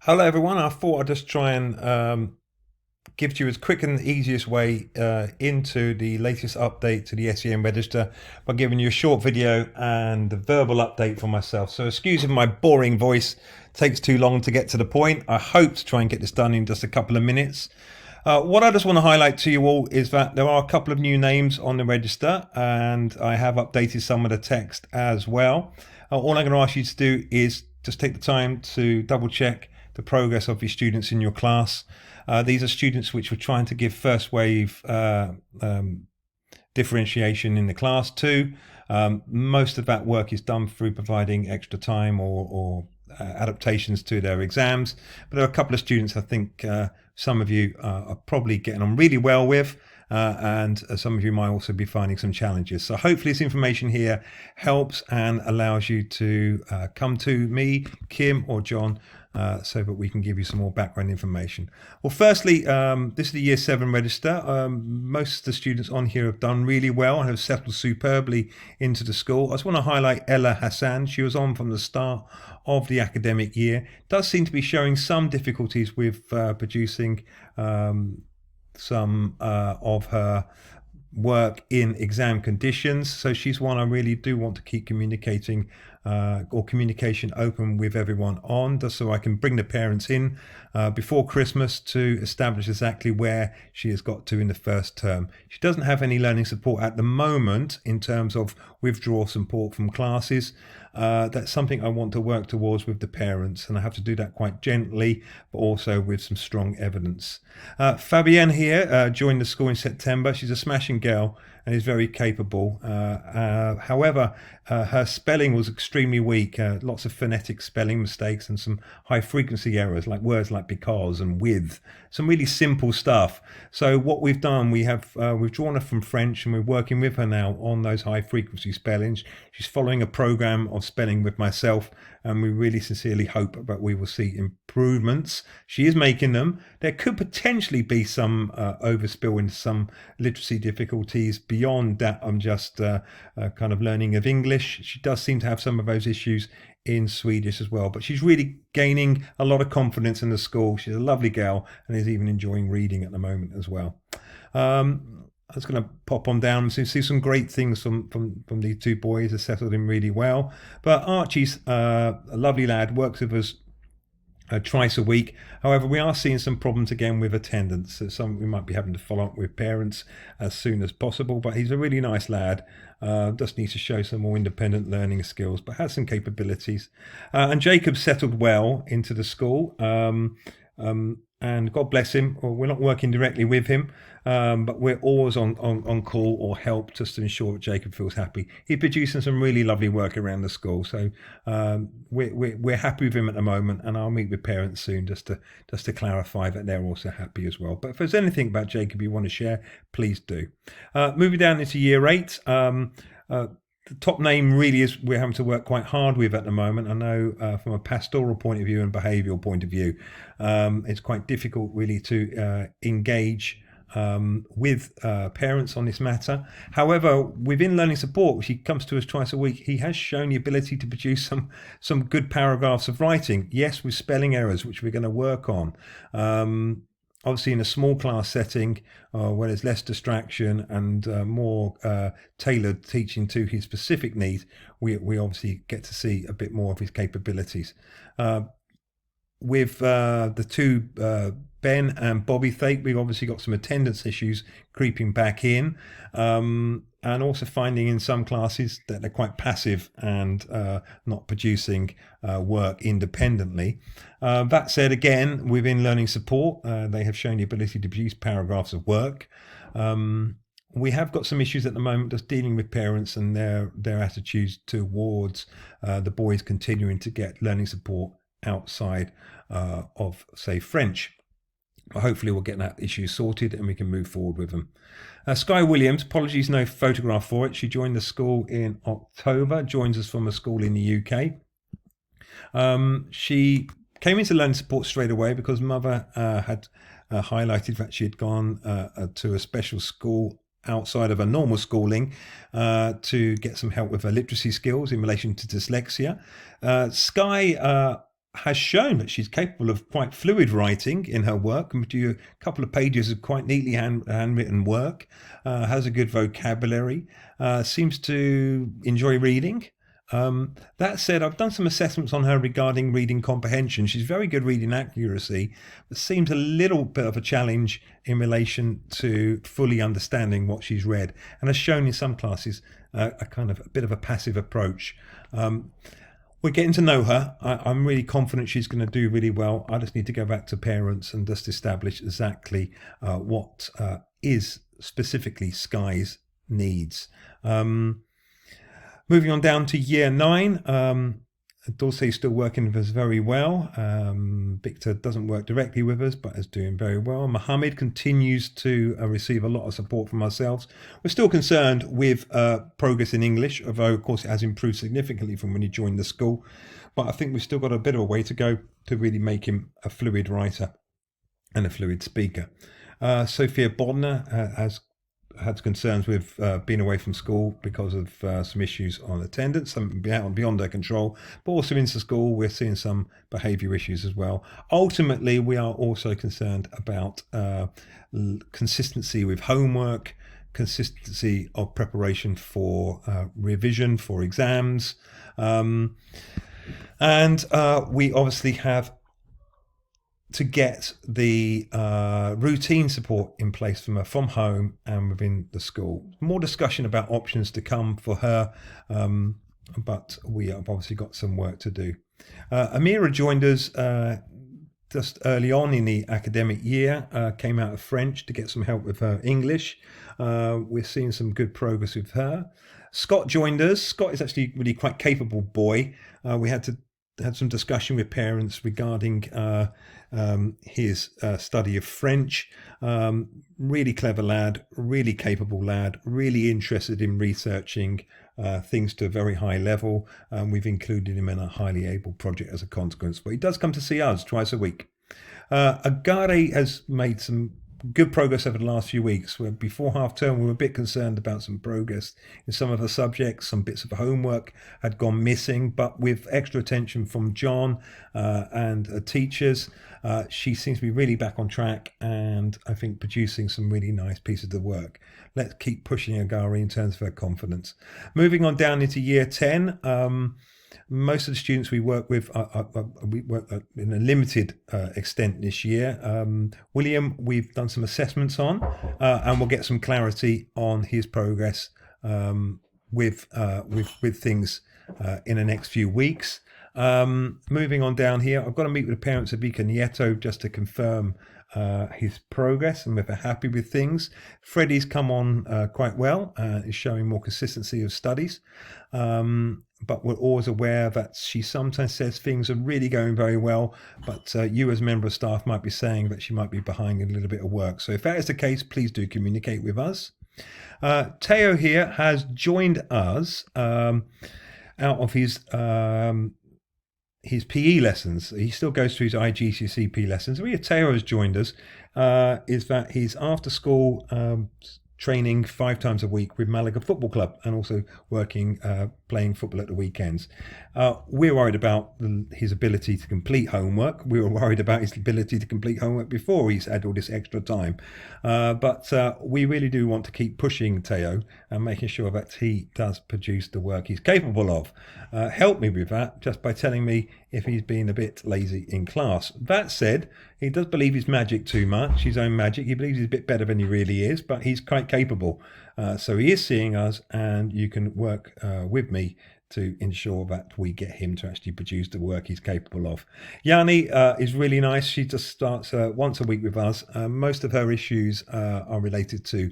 Hello, everyone. I thought I'd just try and give you as quick and easiest way into the latest update to the SEM register by giving you a short video and a verbal update for myself. So, excuse if my boring voice takes too long to get to the point. I hope to try and get this done in just a couple of minutes. What I just want to highlight to you all is that there are a couple of new names on the register, and I have updated some of the text as well. All I'm going to ask you to do is just take the time to double check the progress of your students in your class. These are students which we're trying to give first wave differentiation in the class to. Most of that work is done through providing extra time or adaptations to their exams. But there are a couple of students I think some of you are probably getting on really well with. And some of you might also be finding some challenges. So hopefully this information here helps and allows you to come to me, Kim or John, so that we can give you some more background information. Well, firstly, this is the Year 7 register. Most of the students on here have done really well and have settled superbly into the school. I just want to highlight Ella Hassan. She was on from the start of the academic year. Does seem to be showing some difficulties with producing some of her work in exam conditions. So she's one I really do want to keep communicating or communication open with everyone on, just so I can bring the parents in before Christmas to establish exactly where she has got to in the first term. She doesn't have any learning support at the moment in terms of withdrawal support from classes. That's something I want to work towards with the parents, and I have to do that quite gently, but also with some strong evidence. Fabienne here joined the school in September. She's a smashing girl and is very capable. However, her spelling was extremely weak. Lots of phonetic spelling mistakes and some high frequency errors, like words like because and with. Some really simple stuff. So what we've done, we've drawn her from French, and we're working with her now on those high frequency spellings. She's following a program of spelling with myself, and we really sincerely hope that we will see improvements. She is making them. There could potentially be some overspill into some literacy difficulties beyond that. I'm just kind of learning of English. She does seem to have some of those issues in Swedish as well, but she's really gaining a lot of confidence in the school. She's a lovely girl and is even enjoying reading at the moment as well. I was going to pop on down and see some great things from these two boys. Have settled in really well. But Archie's a lovely lad, works with us twice a week. However, we are seeing some problems again with attendance. So some we might be having to follow up with parents as soon as possible. But he's a really nice lad. Just needs to show some more independent learning skills, but has some capabilities. And Jacob settled well into the school. And God bless him. We're not working directly with him, but we're always on call or help just to ensure that Jacob feels happy. He's producing some really lovely work around the school, so we're happy with him at the moment. And I'll meet with parents soon just to clarify that they're also happy as well. But if there's anything about Jacob you want to share, please do. Moving down into Year 8. The top name really is we're having to work quite hard with at the moment. I know from a pastoral point of view and behavioural point of view, it's quite difficult really to engage with parents on this matter. However, within learning support, which he comes to us twice a week, he has shown the ability to produce some good paragraphs of writing. Yes, with spelling errors, which we're going to work on. Obviously, in a small class setting where there's less distraction and more tailored teaching to his specific needs, we obviously get to see a bit more of his capabilities. With the two, Ben and Bobby Thake, we've obviously got some attendance issues creeping back in, and also finding in some classes that they're quite passive and not producing work independently. That said, again, within learning support, they have shown the ability to produce paragraphs of work. We have got some issues at the moment just dealing with parents and their attitudes towards the boys continuing to get learning support outside of, say, French. But hopefully we'll get that issue sorted and we can move forward with them. Sky Williams, apologies, no photograph for it. She joined the school in October, joins us from a school in the UK. She came into learning support straight away because mother had highlighted that she had gone to a special school outside of her normal schooling to get some help with her literacy skills in relation to dyslexia. Sky has shown that she's capable of quite fluid writing in her work, and do a couple of pages of quite neatly handwritten work, has a good vocabulary, seems to enjoy reading. That said, I've done some assessments on her regarding reading comprehension. She's very good reading accuracy, but seems a little bit of a challenge in relation to fully understanding what she's read, and has shown in some classes a kind of a bit of a passive approach. We're getting to know her. I'm really confident she's going to do really well. I just need to go back to parents and just establish exactly what is specifically Sky's needs. Moving on down to year 9, Dulce is still working with us very well. Victor doesn't work directly with us, but is doing very well. Mohammed continues to receive a lot of support from ourselves. We're still concerned with progress in English, although of course it has improved significantly from when he joined the school. But I think we've still got a bit of a way to go to really make him a fluid writer and a fluid speaker. Sophia Bodner has had concerns with being away from school because of some issues on attendance, some beyond their control, but also into school we're seeing some behaviour issues as well. Ultimately, we are also concerned about consistency with homework, consistency of preparation for revision for exams, and we obviously have to get the routine support in place from home and within the school. More discussion about options to come for her, but we have obviously got some work to do. Amira joined us just early on in the academic year, came out of French to get some help with her English. We're seeing some good progress with her. Scott joined us. Scott is actually really quite capable boy. We had some discussion with parents regarding his study of French. Really clever lad, really capable lad, really interested in researching things to a very high level. We've included him in a highly able project as a consequence, but he does come to see us twice a week. Agare has made some good progress over the last few weeks. Before half term, we were a bit concerned about some progress in some of the subjects. Some bits of homework had gone missing, but with extra attention from John and teachers, she seems to be really back on track, and I think producing some really nice pieces of work. Let's keep pushing Agari in terms of her confidence. Moving on down into year 10, most of the students we work with we work in a limited extent this year. William, we've done some assessments on, and we'll get some clarity on his progress with things in the next few weeks. Moving on down here, I've got to meet with the parents of Vika Nieto just to confirm his progress and if they're happy with things. Freddie's come on quite well, is showing more consistency of studies, but we're always aware that she sometimes says things are really going very well, but you as a member of staff might be saying that she might be behind in a little bit of work. So if that is the case, please do communicate with us. Teo here has joined us out of his PE lessons. He still goes through his IGCSE PE lessons. The reason Teo has joined us is that he's after school training 5 times a week with Malaga Football Club, and also working, playing football at the weekends. We're worried about his ability to complete homework. We were worried about his ability to complete homework before he's had all this extra time. But we really do want to keep pushing Teo and making sure that he does produce the work he's capable of. Help me with that just by telling me if he's been a bit lazy in class. That said, he does believe his magic too much, his own magic. He believes he's a bit better than he really is, but he's quite capable. So he is seeing us, and you can work with me to ensure that we get him to actually produce the work he's capable of. Yanni is really nice. She just starts once a week with us. Most of her issues are related to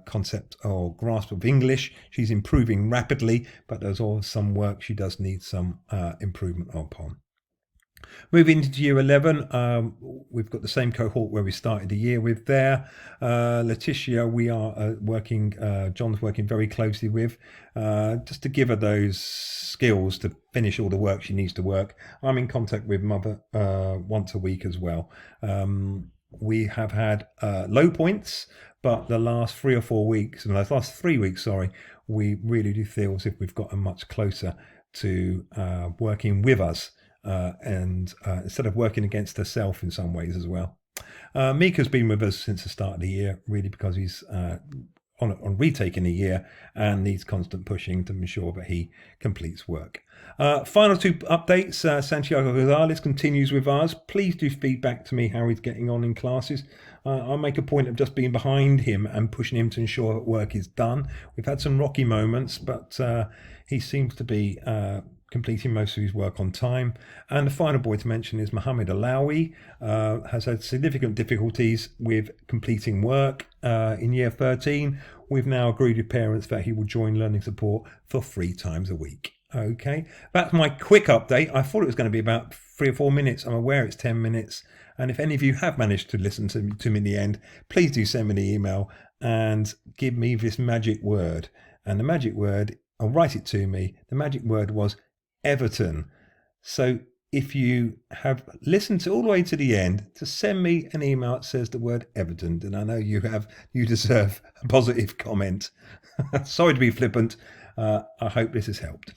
concept or grasp of English. She's improving rapidly, but there's always some work she does need some improvement upon. Moving into year 11, we've got the same cohort where we started the year with there. Letitia, we are working, John's working very closely with, just to give her those skills to finish all the work she needs to work. I'm in contact with Mother once a week as well. We have had low points, but the last 3 or 4 weeks, and the last 3 weeks, sorry, we really do feel as if we've gotten much closer to working with us. and instead of working against herself in some ways as well. Mika's been with us since the start of the year, really because he's on retaking a year and needs constant pushing to ensure that he completes work. Final two updates. Santiago Gonzalez continues with us. Please do feedback to me how he's getting on in classes. I'll make a point of just being behind him and pushing him to ensure that work is done. We've had some rocky moments, but he seems to be completing most of his work on time. And the final boy to mention is Mohammed Alawi. Has had significant difficulties with completing work in year 13. We've now agreed with parents that he will join learning support for 3 times a week. Okay, that's my quick update. I thought it was going to be about 3 or 4 minutes. I'm aware it's 10 minutes. And if any of you have managed to listen to me in the end, please do send me an email and give me this magic word. And the magic word, I'll write it to me. The magic word was Everton. So if you have listened to all the way to the end, to send me an email that says the word Everton, and I know you deserve a positive comment. Sorry to be flippant. I hope this has helped.